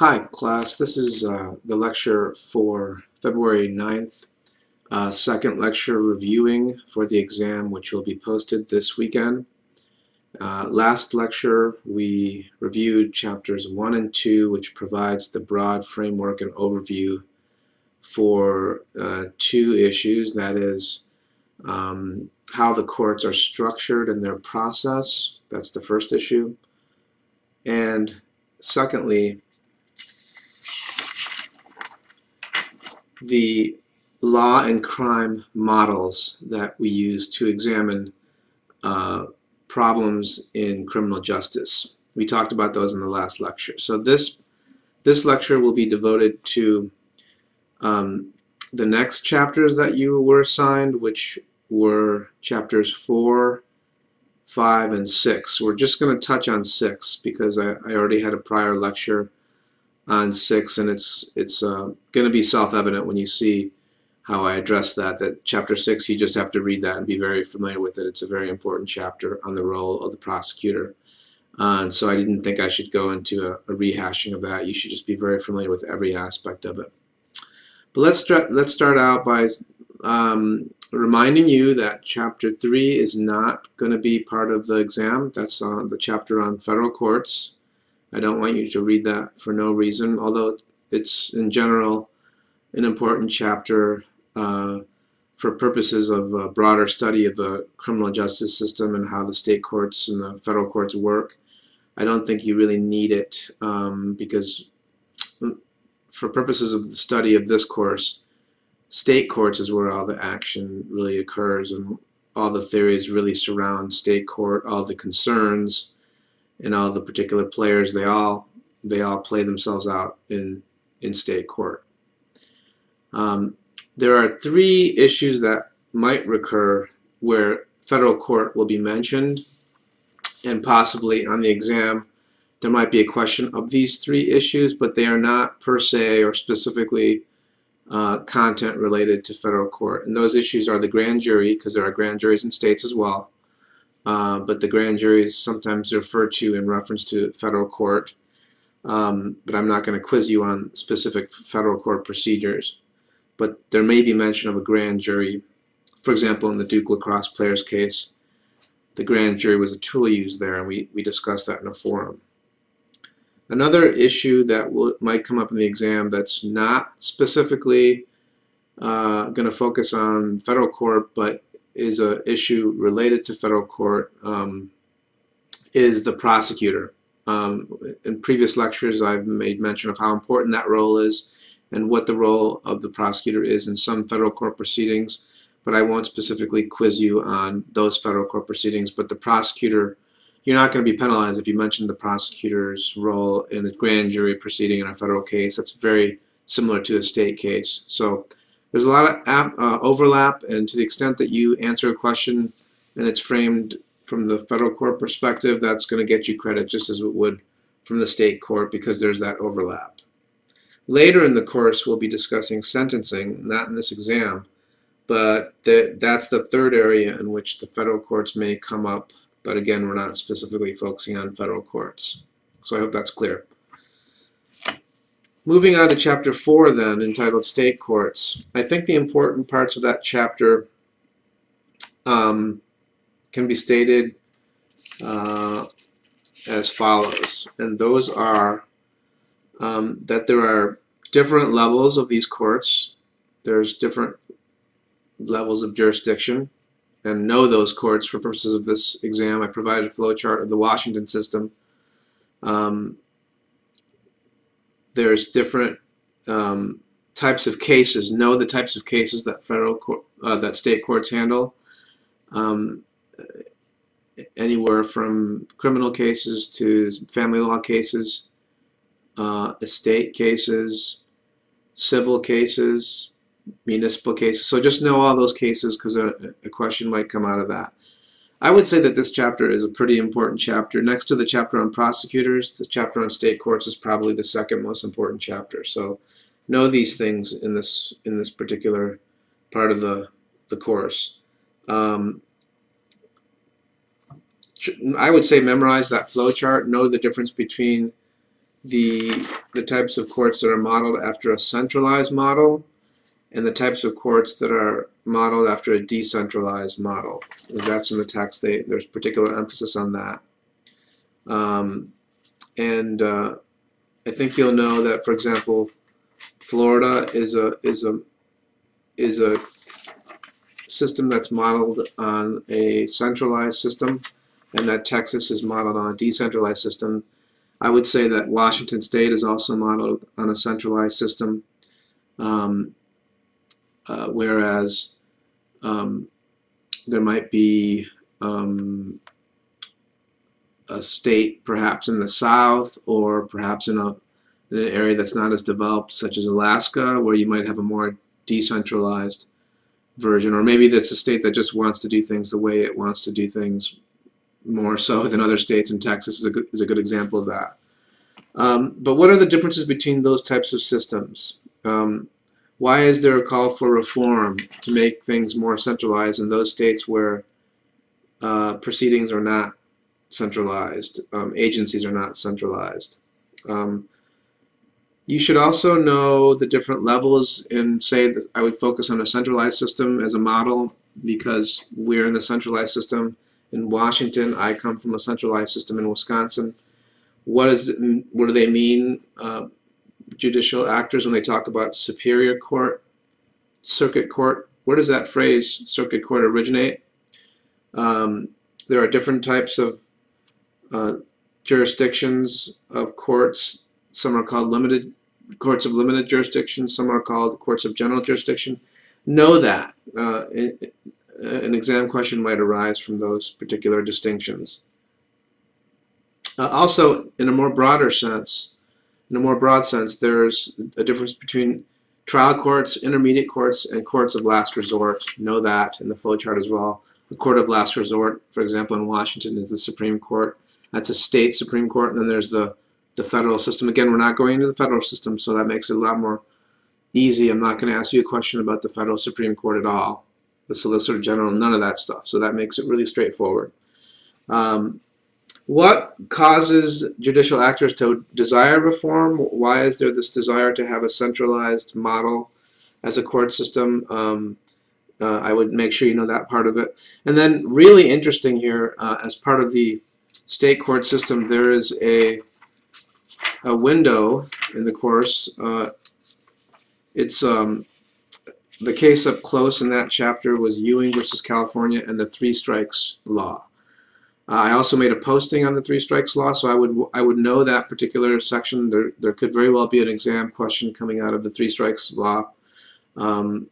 Hi class, this is the lecture for February 9th, second lecture reviewing for the exam, which will be posted this weekend. Last lecture we reviewed chapters 1 and 2, which provides the broad framework and overview for two issues, that is how the courts are structured in their process. That's the first issue. And secondly, the law and crime models that we use to examine problems in criminal justice. We talked about those in the last lecture. So this lecture will be devoted to the next chapters that you were assigned, which were chapters 4, 5, and 6. We're just going to touch on 6 because I already had a prior lecture on 6, and it's going to be self-evident when you see how I address that chapter 6, you just have to read that and be very familiar with it. It's a very important chapter on the role of the prosecutor. And so I didn't think I should go into a rehashing of that. You should just be very familiar with every aspect of it. But let's start out by reminding you that chapter 3 is not going to be part of the exam. That's the chapter on federal courts. I don't want you to read that for no reason, although it's in general an important chapter for purposes of a broader study of the criminal justice system and how the state courts and the federal courts work. I don't think you really need it because for purposes of the study of this course, state courts is where all the action really occurs, and all the theories really surround state court, all the concerns and all the particular players, they all play themselves out in state court. There are 3 issues that might recur where federal court will be mentioned, and possibly on the exam there might be a question of these 3 issues, but they are not per se or specifically content related to federal court. And those issues are the grand jury, because there are grand juries in states as well. But the grand jury is sometimes referred to in reference to federal court. But I'm not going to quiz you on specific federal court procedures. But there may be mention of a grand jury. For example, in the Duke lacrosse players case, the grand jury was a tool used there, and we discussed that in a forum. Another issue that might come up in the exam that's not specifically going to focus on federal court, but is an issue related to federal court, is the prosecutor. In previous lectures I've made mention of how important that role is and what the role of the prosecutor is in some federal court proceedings, but I won't specifically quiz you on those federal court proceedings. But the prosecutor, you're not going to be penalized if you mention the prosecutor's role in a grand jury proceeding in a federal case. That's very similar to a state case. So there's a lot of overlap, and to the extent that you answer a question and it's framed from the federal court perspective, that's going to get you credit just as it would from the state court, because there's that overlap. Later in the course we'll be discussing sentencing, not in this exam, but that's the third area in which the federal courts may come up. But again, we're not specifically focusing on federal courts. So I hope that's clear. Moving on to chapter 4 then, entitled State Courts. I think the important parts of that chapter can be stated as follows. And those are that there are different levels of these courts. There's different levels of jurisdiction. And know those courts for purposes of this exam. I provided a flowchart of the Washington system. There's different types of cases. Know the types of cases that that state courts handle. Anywhere from criminal cases to family law cases, estate cases, civil cases, municipal cases. So just know all those cases, because a question might come out of that. I would say that this chapter is a pretty important chapter. Next to the chapter on prosecutors, the chapter on state courts is probably the second most important chapter. So know these things in this particular part of the course. I would say memorize that flow chart. Know the difference between the types of courts that are modeled after a centralized model and the types of courts that are modeled after a decentralized model. That's in the text. There's particular emphasis on that. I think you'll know that, for example, Florida is a system that's modeled on a centralized system, and that Texas is modeled on a decentralized system. I would say that Washington State is also modeled on a centralized system, whereas there might be a state perhaps in the South, or perhaps in an area that's not as developed, such as Alaska, where you might have a more decentralized version, or maybe that's a state that just wants to do things the way it wants to do things, more so than other states, and Texas is a good example of that. But what are the differences between those types of systems? Why is there a call for reform to make things more centralized in those states where proceedings are not centralized, agencies are not centralized? You should also know the different levels in, say, that I would focus on a centralized system as a model because we're in a centralized system in Washington. I come from a centralized system in Wisconsin. What do they mean, judicial actors, when they talk about superior court, circuit court? Where does that phrase circuit court originate? There are different types of jurisdictions of courts. Some are called limited courts of limited jurisdiction. Some are called courts of general jurisdiction. Know that. An exam question might arise from those particular distinctions. Also, in a more broad sense, there's a difference between trial courts, intermediate courts, and courts of last resort. Know that in the flowchart as well. The court of last resort, for example, in Washington is the Supreme Court. That's a state Supreme Court, and then there's the federal system. Again, we're not going into the federal system, so that makes it a lot more easy. I'm not going to ask you a question about the federal Supreme Court at all. The Solicitor General, none of that stuff. So that makes it really straightforward. What causes judicial actors to desire reform? Why is there this desire to have a centralized model as a court system? I would make sure you know that part of it. And then really interesting here, as part of the state court system, there is a window in the course. It's the case up close in that chapter was Ewing versus California and the three strikes law. I also made a posting on the three strikes law, so I would know that particular section. There could very well be an exam question coming out of the three strikes law. And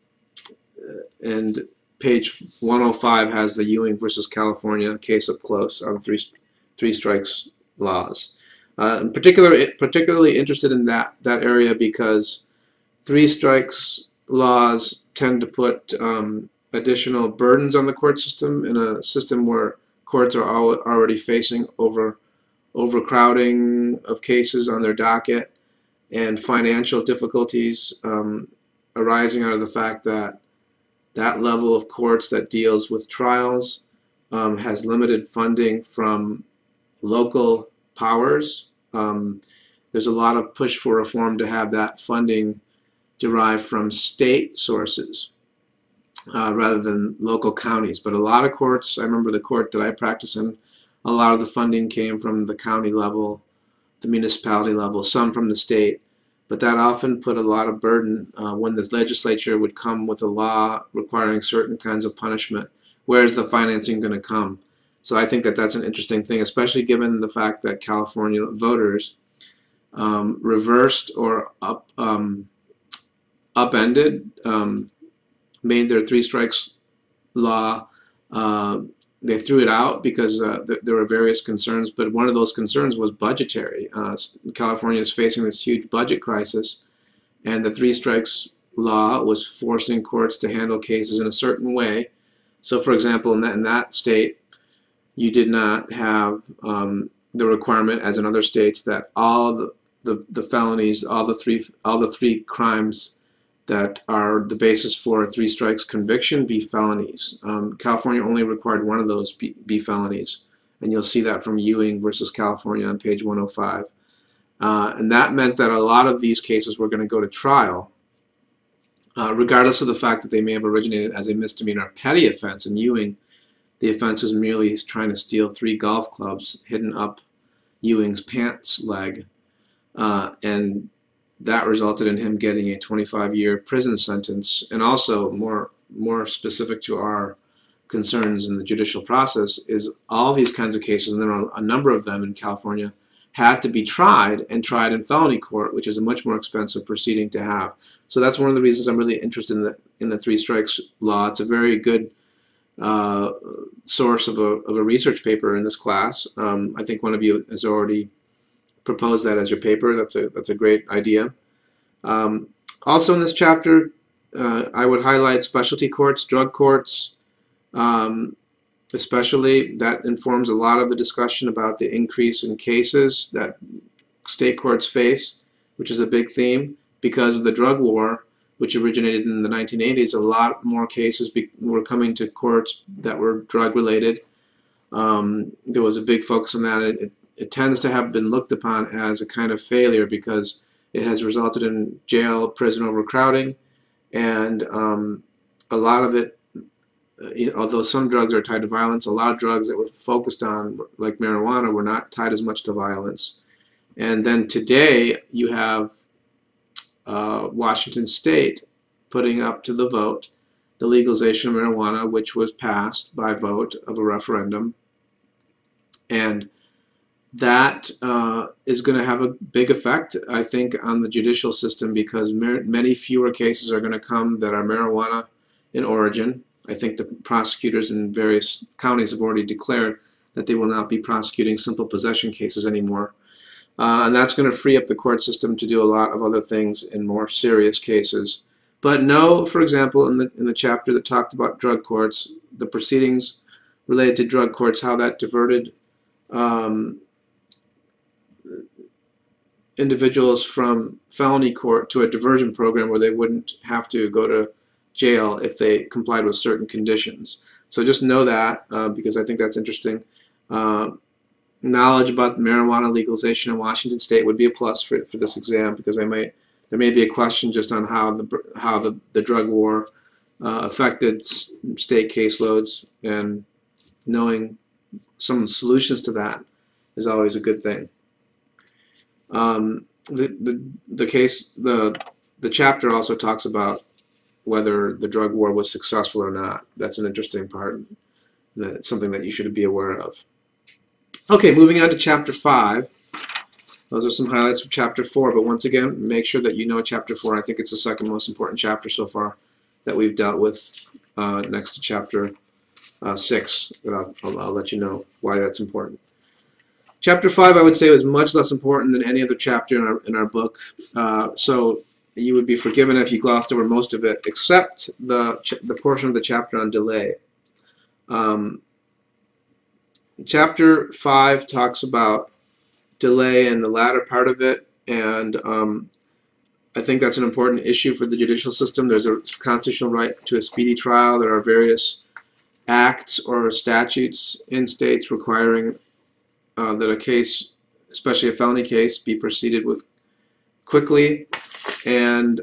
page 105 has the Ewing versus California case up close on three strikes laws. I'm particularly interested in that area because three strikes laws tend to put additional burdens on the court system in a system where courts are already facing overcrowding of cases on their docket and financial difficulties arising out of the fact that that level of courts that deals with trials has limited funding from local powers. There's a lot of push for reform to have that funding derived from state sources rather than local counties. But a lot of courts, I remember the court that I practice in, a lot of the funding came from the county level, the municipality level, some from the state. But that often put a lot of burden when the legislature would come with a law requiring certain kinds of punishment. Where is the financing going to come? So I think that that's an interesting thing, especially given the fact that California voters reversed or upended, made their three strikes law. They threw it out because there were various concerns, but one of those concerns was budgetary. California is facing this huge budget crisis, and the three strikes law was forcing courts to handle cases in a certain way. So, for example, in that state, you did not have the requirement, as in other states, that all the felonies, all the three crimes that are the basis for a three strikes conviction be felonies. California only required one of those be felonies, and you'll see that from Ewing versus California on page 105. And that meant that a lot of these cases were going to go to trial, regardless of the fact that they may have originated as a misdemeanor petty offense. In Ewing, the offense was merely trying to steal 3 golf clubs hidden up Ewing's pants leg, and that resulted in him getting a 25-year prison sentence. And also, more specific to our concerns in the judicial process, is all these kinds of cases, and there are a number of them in California, had to be tried in felony court, which is a much more expensive proceeding to have. So that's one of the reasons I'm really interested in the 3 strikes law. It's a very good source of a research paper in this class. I think one of you has already proposed that as your paper. That's a great idea. Also in this chapter, I would highlight specialty courts, drug courts, especially. That informs a lot of the discussion about the increase in cases that state courts face, which is a big theme. Because of the drug war, which originated in the 1980s, a lot more cases were coming to courts that were drug-related. There was a big focus on that. It tends to have been looked upon as a kind of failure because it has resulted in jail, prison overcrowding, and a lot of it, although some drugs are tied to violence, a lot of drugs that were focused on, like marijuana, were not tied as much to violence. And then today you have Washington State putting up to the vote the legalization of marijuana, which was passed by vote of a referendum. And that is going to have a big effect, I think, on the judicial system, because many fewer cases are going to come that are marijuana in origin. I think the prosecutors in various counties have already declared that they will not be prosecuting simple possession cases anymore. And that's going to free up the court system to do a lot of other things in more serious cases. But no, for example, in the chapter that talked about drug courts, the proceedings related to drug courts, how that diverted individuals from felony court to a diversion program where they wouldn't have to go to jail if they complied with certain conditions. So just know that, because I think that's interesting. Knowledge about marijuana legalization in Washington State would be a plus for this exam, because there may be a question just on how the drug war affected state caseloads, and knowing some solutions to that is always a good thing. The chapter also talks about whether the drug war was successful or not. That's an interesting part. That's something that you should be aware of. Okay, moving on to Chapter 5. Those are some highlights of Chapter 4, but once again, make sure that you know Chapter 4. I think it's the second most important chapter so far that we've dealt with, next to Chapter 6. I'll let you know why that's important. Chapter 5, I would say, was much less important than any other chapter in our book, so you would be forgiven if you glossed over most of it, except the portion of the chapter on delay. Chapter 5 talks about delay in the latter part of it, and I think that's an important issue for the judicial system. There's a constitutional right to a speedy trial. There are various acts or statutes in states requiring that a case, especially a felony case, be proceeded with quickly. And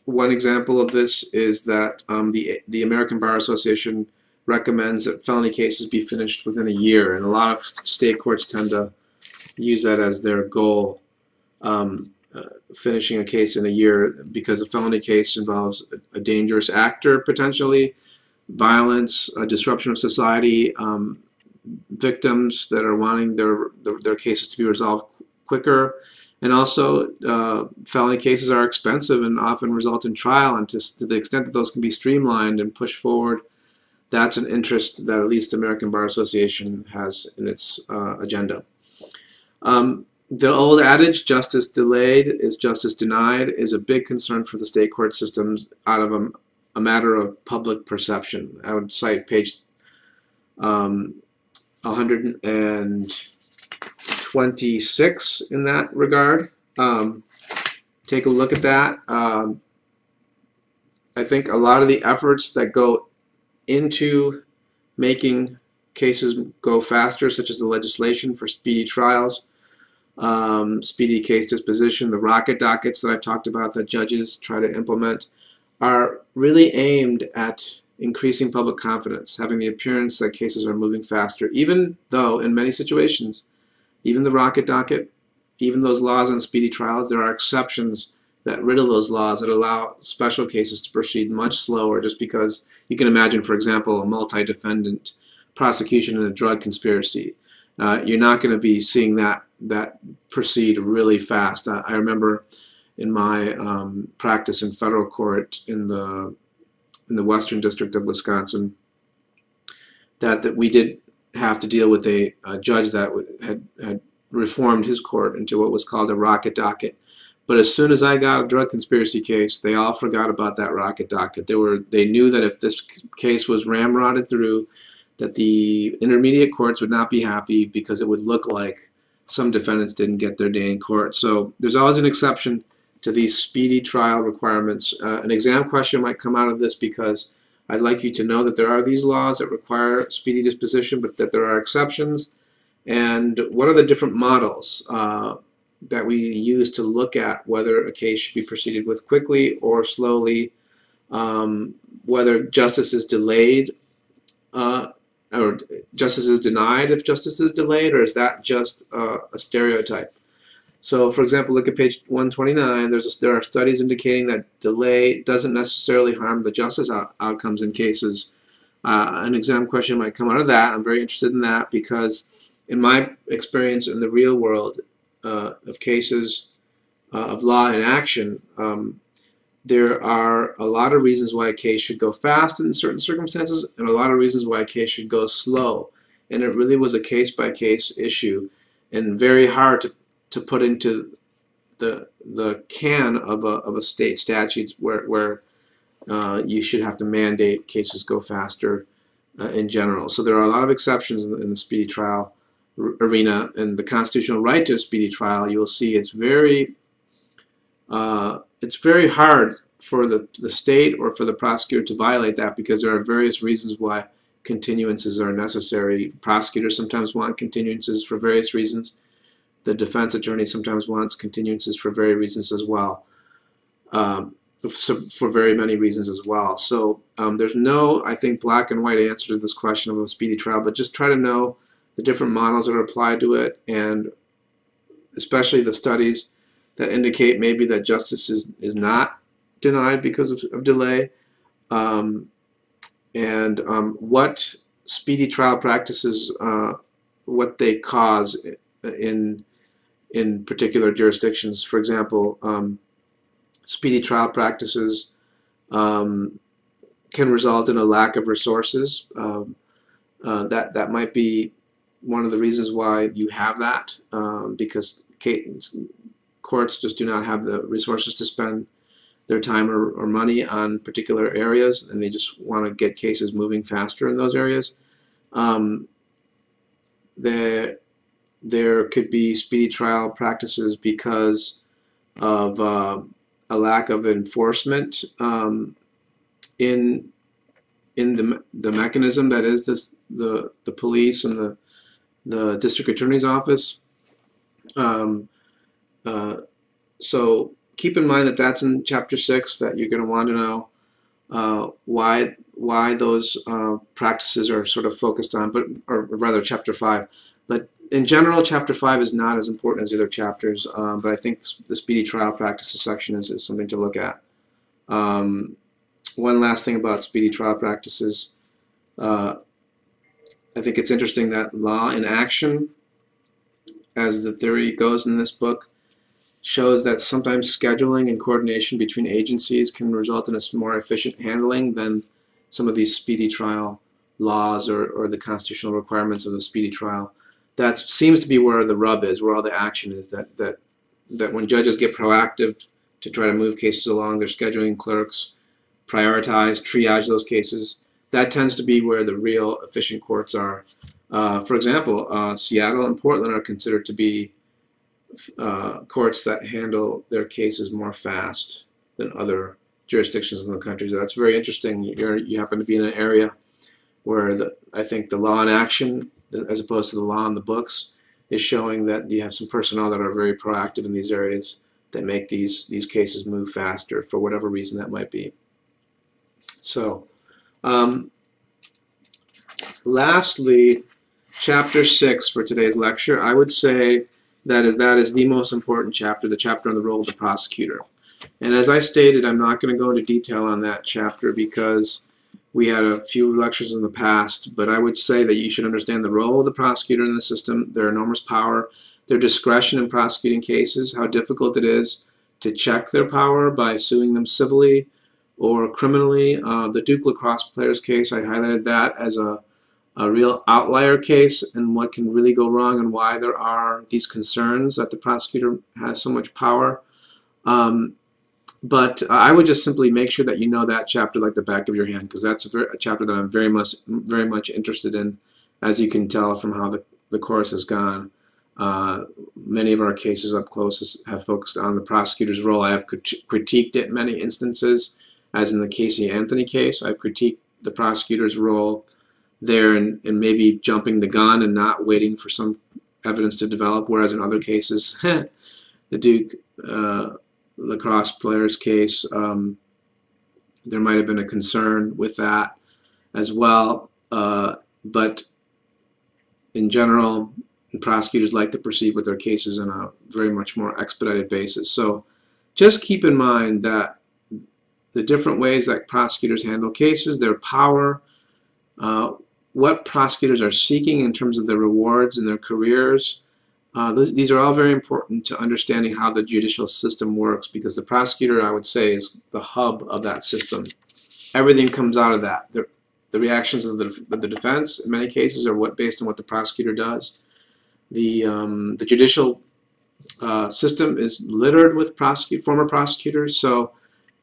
one example of this is that the American Bar Association recommends that felony cases be finished within a year, and a lot of state courts tend to use that as their goal, finishing a case in a year, because a felony case involves a dangerous actor, potentially, violence, a disruption of society, victims that are wanting their cases to be resolved quicker, and also felony cases are expensive and often result in trial, and to the extent that those can be streamlined and pushed forward, that's an interest that at least the American Bar Association has in its agenda. The old adage, justice delayed is justice denied, is a big concern for the state court systems out of a matter of public perception. I would cite page 126 in that regard. Take a look at that. I think a lot of the efforts that go into making cases go faster, such as the legislation for speedy trials, speedy case disposition, the rocket dockets that I've talked about that judges try to implement, are really aimed at increasing public confidence, having the appearance that cases are moving faster, even though in many situations, even the rocket docket, even those laws on speedy trials, there are exceptions that riddle those laws that allow special cases to proceed much slower, just because you can imagine, for example, a multi-defendant prosecution in a drug conspiracy. You're not going to be seeing that proceed really fast. I remember in my practice in federal court in the Western District of Wisconsin that we did have to deal with a judge that had reformed his court into what was called a rocket docket. But as soon as I got a drug conspiracy case, they all forgot about that rocket docket. They knew that if this case was ramrodded through, that the intermediate courts would not be happy because it would look like some defendants didn't get their day in court. So there's always an exception to these speedy trial requirements. An exam question might come out of this, because I'd like you to know that there are these laws that require speedy disposition, but that there are exceptions. And what are the different models that we use to look at whether a case should be proceeded with quickly or slowly, whether justice is delayed or justice is denied if justice is delayed, or is that just a stereotype? So, for example, look at page 129. There are studies indicating that delay doesn't necessarily harm the justice outcomes in cases. An exam question might come out of that. I'm very interested in that, because in my experience in the real world of cases of law in action, there are a lot of reasons why a case should go fast in certain circumstances, and a lot of reasons why a case should go slow. And it really was a case-by-case issue, and very hard to put into the can of a state statute where you should have to mandate cases go faster in general. So there are a lot of exceptions in the speedy trial arena, and the constitutional right to a speedy trial, you'll see it's very hard for the state or for the prosecutor to violate that, because there are various reasons why continuances are necessary. Prosecutors sometimes want continuances for various reasons. The defense attorney sometimes wants continuances for various reasons as well, for very many reasons as well. So there's no, I think, black and white answer to this question of a speedy trial, but just try to know the different models that are applied to it, and especially the studies that indicate maybe that justice is not denied because of delay, and what speedy trial practices, what they cause in particular jurisdictions. For example, speedy trial practices can result in a lack of resources. That might be one of the reasons why you have that, because courts just do not have the resources to spend their time or money on particular areas, and they just want to get cases moving faster in those areas. There could be speedy trial practices because of a lack of enforcement in the mechanism that is the police and the district attorney's office. So keep in mind that that's in Chapter 6, that you're going to want to know why those practices are sort of focused on, or rather Chapter 5. But in general, Chapter 5 is not as important as the other chapters, but I think the speedy trial practices section is something to look at. One last thing about speedy trial practices. I think it's interesting that law in action, as the theory goes in this book, shows that sometimes scheduling and coordination between agencies can result in a more efficient handling than some of these speedy trial laws or the constitutional requirements of the speedy trial. That seems to be where the rub is, where all the action is, that when judges get proactive to try to move cases along, their scheduling clerks prioritize, triage those cases. That tends to be where the real efficient courts are. For example, Seattle and Portland are considered to be courts that handle their cases more fast than other jurisdictions in the country. So that's very interesting. You happen to be in an area where I think the law in action, as opposed to the law in the books, is showing that you have some personnel that are very proactive in these areas that make these cases move faster for whatever reason that might be. So, lastly, chapter 6 for today's lecture, I would say that is the most important chapter, the chapter on the role of the prosecutor. And as I stated, I'm not going to go into detail on that chapter because we had a few lectures in the past, but I would say that you should understand the role of the prosecutor in the system, their enormous power, their discretion in prosecuting cases, how difficult it is to check their power by suing them civilly or criminally. The Duke lacrosse players case, I highlighted that as a real outlier case and what can really go wrong and why there are these concerns that the prosecutor has so much power. But I would just simply make sure that you know that chapter like the back of your hand, because that's a chapter that I'm very much interested in, as you can tell from how the course has gone. Many of our cases up close have focused on the prosecutor's role. I have critiqued it in many instances, as in the Casey Anthony case. I've critiqued the prosecutor's role there and maybe jumping the gun and not waiting for some evidence to develop, whereas in other cases, the Duke lacrosse players case, there might have been a concern with that as well, but in general, prosecutors like to proceed with their cases on a very much more expedited basis. So just keep in mind that the different ways that prosecutors handle cases, their power, what prosecutors are seeking in terms of their rewards in their careers, these are all very important to understanding how the judicial system works, because the prosecutor, I would say, is the hub of that system. Everything comes out of that. The reactions of the defense, in many cases, are based on what the prosecutor does. The judicial system is littered with former prosecutors, so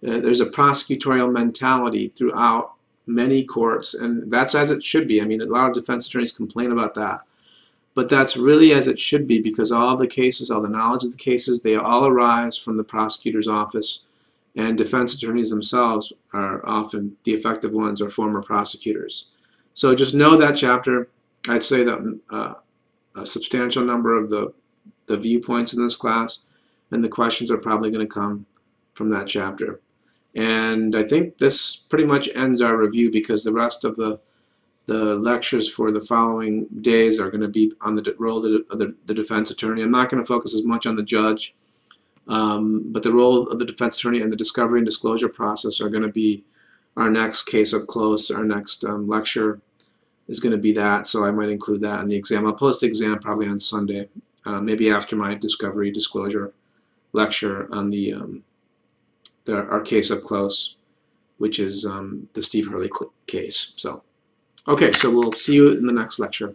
there's a prosecutorial mentality throughout many courts, and that's as it should be. I mean, a lot of defense attorneys complain about that. But that's really as it should be, because all the cases, all the knowledge of the cases, they all arise from the prosecutor's office, and defense attorneys themselves are often the effective ones or former prosecutors. So just know that chapter. I'd say that a substantial number of the viewpoints in this class and the questions are probably going to come from that chapter. And I think this pretty much ends our review, because the rest of the lectures for the following days are going to be on the role of the defense attorney. I'm not going to focus as much on the judge, but the role of the defense attorney and the discovery and disclosure process are going to be our next case up close. Our next lecture is going to be that, so I might include that in the exam. I'll post the exam probably on Sunday, maybe after my discovery disclosure lecture on our case up close, which is the Steve Hurley case. So. Okay, so we'll see you in the next lecture.